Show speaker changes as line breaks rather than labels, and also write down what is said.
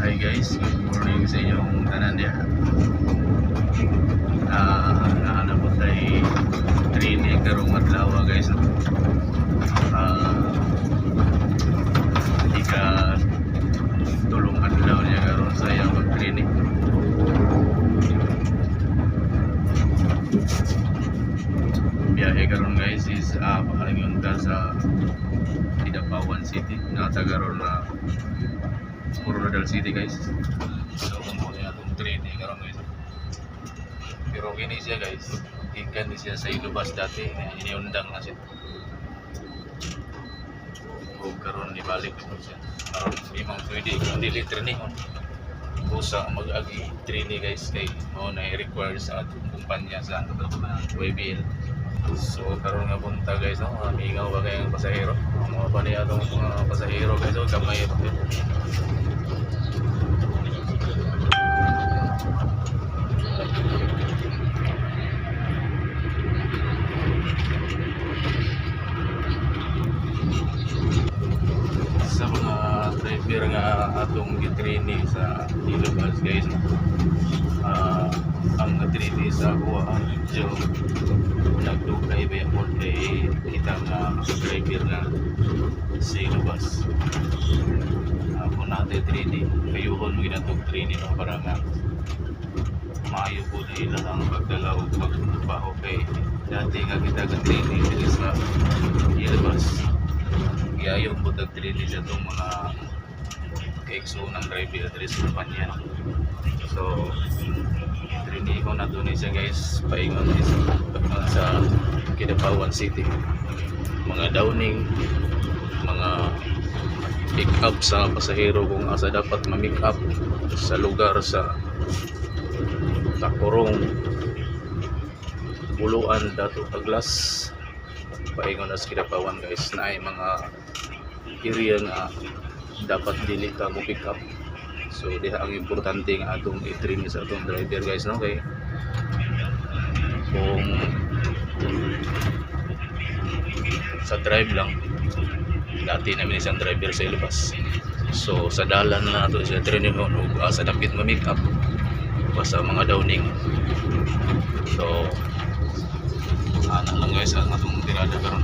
Hi guys, good morning sa inyong tanan diya. Naana po tayo training karong adlaw guys. Ika tulong adlaw niya karon sa iyang mag-training. Biyahe karon guys is pahalingon ka sa Kidapawan City. Nasa karon na Coronadal City guys. So kung niya itong training karon guys. Pero kini siya guys, ikan di siya sa ilubas dati, iniundang na siya. O karon ibalik ko siya. Karon di man pwede kung dili training on. Usa mag-agi training guys kay mo na i-require sa atong kumpanya sa YBL. So karon nga punta guys, mingaw ba kayong pasahero? Mga pa niya itong mga pasahero guys, kamay ito. Sa mga driver nga atong gitraining sa ilubas guys, ang natraining sa ako medyo nagdugay ba yung kay kita nga driver nga sa ilubas. Kung natin training kayuhon mo ginatong training para nga maayo po na ilan ang pagdala o pagbaho kay dati nga kita ka-training dito sa ilubas. Kaya yung butag training sa itong mga kaigso ng driver dito sa kumpanya. So training ko na doon siya guys, paingon sa Kidapawan City. Mga downing, mga pick up sa pasahero kung asa dapat ma-pick up sa lugar sa Tacorong, Buluan, Dato Aglas. Paingon na sa Kidapawan guys na ay mga area nga dapat dili ka mo pick up. So diha ang importante nga atong i-train sa atong driver guys, no? Kay kung sa drive lang, dati namin isang driver sa ilabas. So sa dalan na nato siya training on ug sa dapit ma-make up basta mga downing. So ana lang guys ang atong tirada karon.